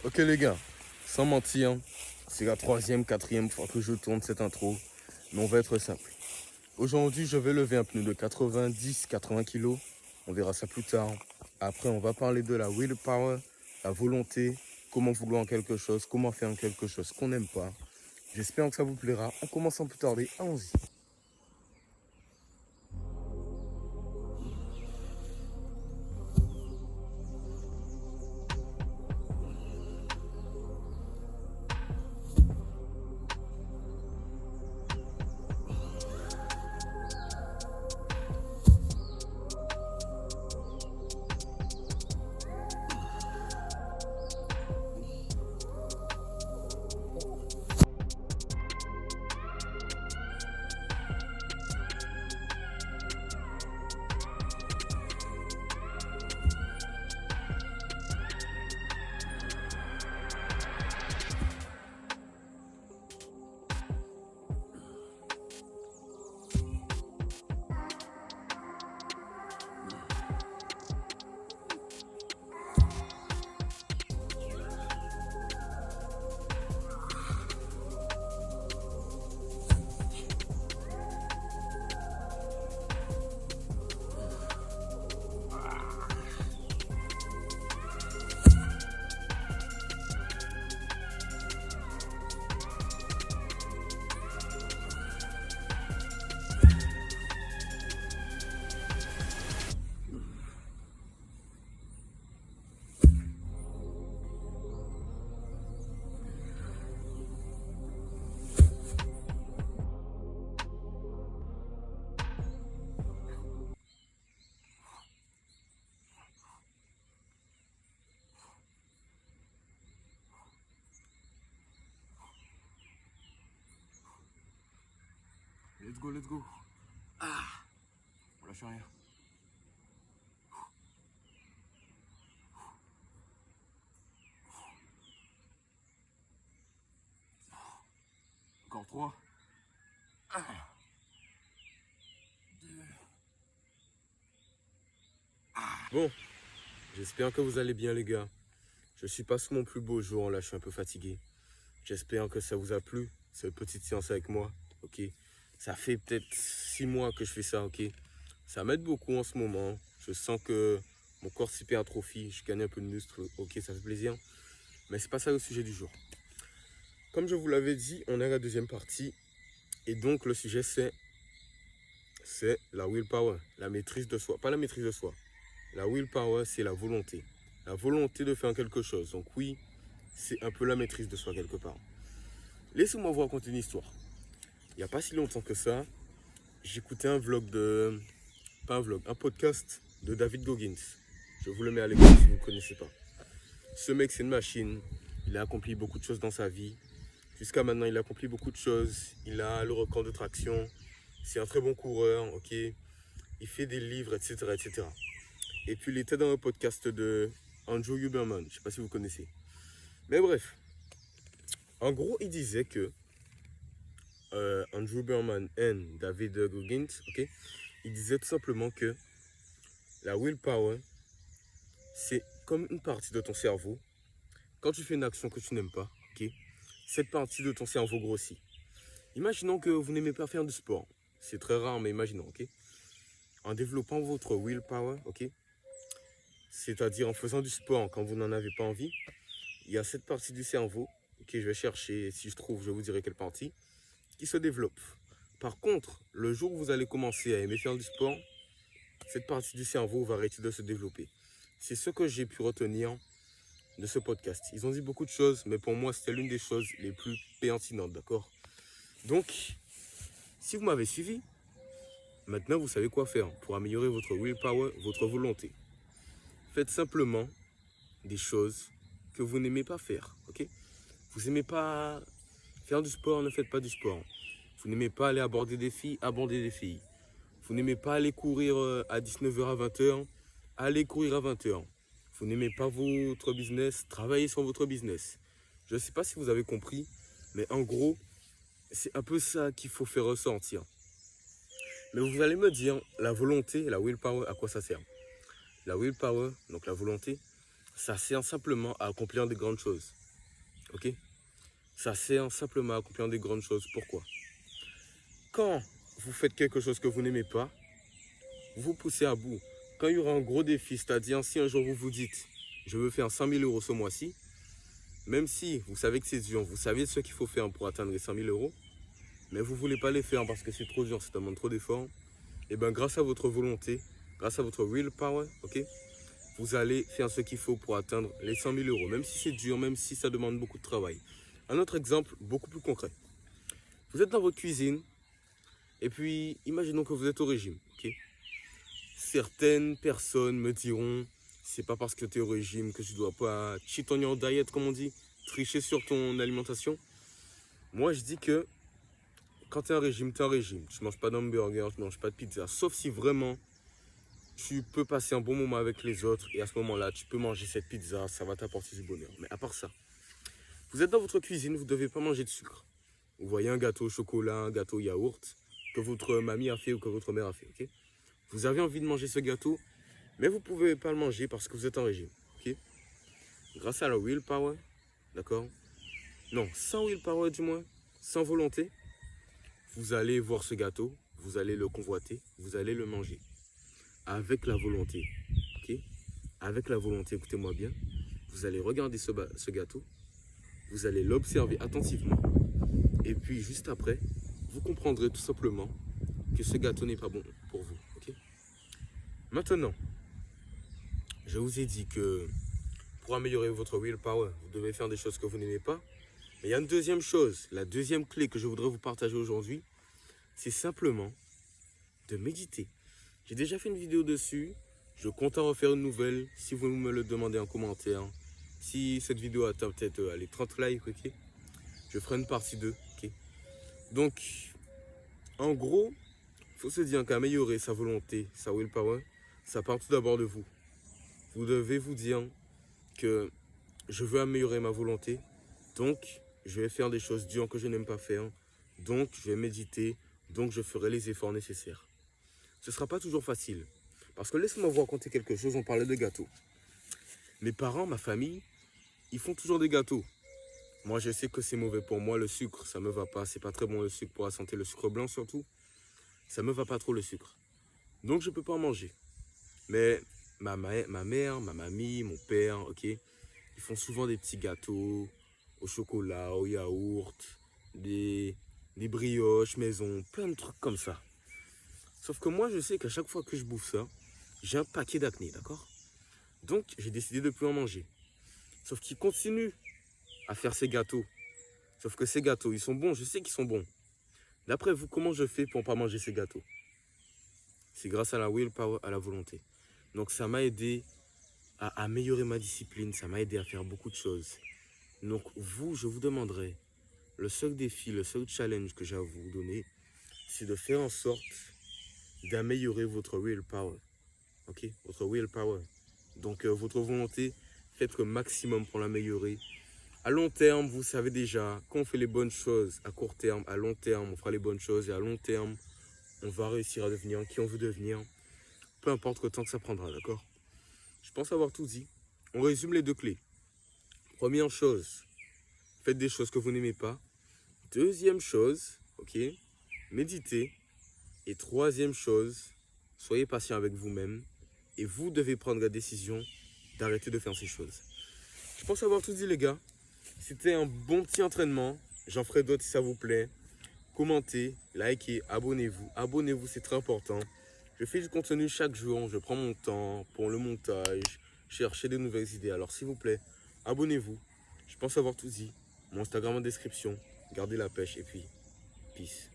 Ok les gars, sans mentir, c'est la troisième, quatrième fois que je tourne cette intro, mais on va être simple. Aujourd'hui, je vais lever un pneu de 90-80 kg, on verra ça plus tard. Après, on va parler de la willpower, la volonté, comment vouloir quelque chose, comment faire quelque chose qu'on n'aime pas. J'espère que ça vous plaira. On commence sans plus tarder, allons-y. Let's go, let's go. On lâche rien. Encore 3. 2. Bon, j'espère que vous allez bien les gars. Je suis pas sur mon plus beau jour, là je suis un peu fatigué. J'espère que ça vous a plu, cette petite séance avec moi, ok. Ça fait peut-être 6 mois que je fais ça, ok. Ça m'aide beaucoup en ce moment. Je sens que mon corps s'hypertrophie, je gagne un peu de muscle, ok, ça fait plaisir. Mais c'est pas ça le sujet du jour. Comme je vous l'avais dit, on est à la deuxième partie. Et donc le sujet c'est la willpower, la maîtrise de soi. Pas la maîtrise de soi. La willpower, c'est la volonté. La volonté de faire quelque chose. Donc oui, c'est un peu la maîtrise de soi quelque part. Laissez-moi vous raconter une histoire. Il n'y a pas si longtemps que ça, j'écoutais un vlog de... Pas un vlog, un podcast de David Goggins. Je vous le mets à l'écran si vous ne connaissez pas. Ce mec, c'est une machine. Il a accompli beaucoup de choses dans sa vie. Jusqu'à maintenant, il a accompli beaucoup de choses. Il a le record de traction. C'est un très bon coureur, ok. Il fait des livres, etc., etc. Et puis, il était dans le podcast de Andrew Huberman. Je ne sais pas si vous connaissez. Mais bref. En gros, il disait que Andrew Huberman et David Goggins, ok, il disait tout simplement que la willpower, c'est comme une partie de ton cerveau. Quand tu fais une action que tu n'aimes pas, ok, cette partie de ton cerveau grossit. Imaginons que vous n'aimez pas faire du sport. C'est très rare, mais imaginons, ok. En développant votre willpower, ok, c'est-à-dire en faisant du sport quand vous n'en avez pas envie, il y a cette partie du cerveau, ok, je vais chercher, si je trouve, je vous dirai quelle partie, qui se développe. Par contre, le jour où vous allez commencer à aimer faire du sport, cette partie du cerveau va arrêter de se développer. C'est ce que j'ai pu retenir de ce podcast. Ils ont dit beaucoup de choses, mais pour moi, c'était l'une des choses les plus pertinentes, d'accord? Donc, si vous m'avez suivi, maintenant vous savez quoi faire pour améliorer votre willpower, votre volonté. Faites simplement des choses que vous n'aimez pas faire, ok? Vous n'aimez pas faire du sport, ne faites pas du sport. Vous n'aimez pas aller aborder des filles, abordez des filles. Vous n'aimez pas aller courir à 19h à 20h, allez courir à 20h. Vous n'aimez pas votre business, travaillez sur votre business. Je ne sais pas si vous avez compris, mais en gros, c'est un peu ça qu'il faut faire ressentir. Mais vous allez me dire, la volonté, la willpower, à quoi ça sert? La willpower, donc la volonté, ça sert simplement à accomplir des grandes choses. Ok? Ça sert simplement à accomplir des grandes choses. Pourquoi? Quand vous faites quelque chose que vous n'aimez pas, vous poussez à bout. Quand il y aura un gros défi, c'est-à-dire si un jour vous vous dites, je veux faire 100 000 euros ce mois-ci, même si vous savez que c'est dur, vous savez ce qu'il faut faire pour atteindre les 100 000 euros, mais vous ne voulez pas les faire parce que c'est trop dur, ça demande trop d'efforts, et bien grâce à votre volonté, grâce à votre willpower, ok, vous allez faire ce qu'il faut pour atteindre les 100 000 euros, même si c'est dur, même si ça demande beaucoup de travail. Un autre exemple beaucoup plus concret. Vous êtes dans votre cuisine, et puis imaginons que vous êtes au régime, ok. Certaines personnes me diront, c'est pas parce que tu es au régime que tu dois pas cheat on your diet, comme on dit, tricher sur ton alimentation. Moi, je dis que quand tu es en régime, tu es en régime. Tu manges pas d'hamburger, tu manges pas de pizza, sauf si vraiment tu peux passer un bon moment avec les autres et à ce moment-là, tu peux manger cette pizza, ça va t'apporter du bonheur. Mais à part ça, vous êtes dans votre cuisine, vous ne devez pas manger de sucre. Vous voyez un gâteau au chocolat, un gâteau yaourt que votre mamie a fait ou que votre mère a fait, ok? Vous avez envie de manger ce gâteau, mais vous ne pouvez pas le manger parce que vous êtes en régime, ok? Grâce à la willpower, d'accord? Non, sans willpower du moins, sans volonté, vous allez voir ce gâteau, vous allez le convoiter, vous allez le manger. Avec la volonté, ok? Avec la volonté, écoutez-moi bien, vous allez regarder ce gâteau, vous allez l'observer attentivement, et puis juste après, vous comprendrez tout simplement que ce gâteau n'est pas bon pour vous, ok? Maintenant, je vous ai dit que pour améliorer votre willpower, vous devez faire des choses que vous n'aimez pas. Mais il y a une deuxième chose, la deuxième clé que je voudrais vous partager aujourd'hui, c'est simplement de méditer. J'ai déjà fait une vidéo dessus, je compte en refaire une nouvelle, si vous me le demandez en commentaire. Si cette vidéo atteint peut-être les 30 likes, ok, je ferai une partie 2, ok. Donc, en gros, il faut se dire qu'améliorer sa volonté, sa willpower, ça part tout d'abord de vous. Vous devez vous dire que je veux améliorer ma volonté, donc je vais faire des choses dures que je n'aime pas faire, donc je vais méditer, donc je ferai les efforts nécessaires. Ce ne sera pas toujours facile, parce que laissez-moi vous raconter quelque chose, on parlait de gâteaux. Mes parents, ma famille, ils font toujours des gâteaux. Moi je sais que c'est mauvais pour moi, le sucre, ça me va pas, c'est pas très bon le sucre pour la santé, le sucre blanc surtout, ça me va pas trop le sucre. Donc je peux pas en manger. Mais ma mère, ma mamie, mon père, ok, ils font souvent des petits gâteaux au chocolat, au yaourt, des brioches maison, plein de trucs comme ça. Sauf que moi, je sais qu'à chaque fois que je bouffe ça, j'ai un paquet d'acné, d'accord? Donc, j'ai décidé de ne plus en manger. Sauf qu'ils continuent à faire ces gâteaux. Sauf que ces gâteaux, ils sont bons, je sais qu'ils sont bons. D'après vous, comment je fais pour ne pas manger ces gâteaux? C'est grâce à la willpower, à la volonté. Donc, ça m'a aidé à améliorer ma discipline, ça m'a aidé à faire beaucoup de choses. Donc vous, je vous demanderai, le seul défi, le seul challenge que j'ai à vous donner, c'est de faire en sorte d'améliorer votre willpower. Ok? Votre willpower. Donc votre volonté, faites le maximum pour l'améliorer. À long terme, vous savez déjà, quand on fait les bonnes choses, à court terme, à long terme, on fera les bonnes choses. Et à long terme, on va réussir à devenir qui on veut devenir. Peu importe le temps que ça prendra, d'accord? Je pense avoir tout dit. On résume les deux clés. Première chose, faites des choses que vous n'aimez pas. Deuxième chose, ok, méditez. Et troisième chose, soyez patient avec vous-même. Et vous devez prendre la décision d'arrêter de faire ces choses. Je pense avoir tout dit les gars. C'était un bon petit entraînement. J'en ferai d'autres si ça vous plaît. Commentez, likez, abonnez-vous. Abonnez-vous, c'est très important. Je fais du contenu chaque jour. Je prends mon temps pour le montage, chercher de nouvelles idées. Alors s'il vous plaît, abonnez-vous. Je pense avoir tout dit. Mon Instagram en description. Gardez la pêche et puis, peace.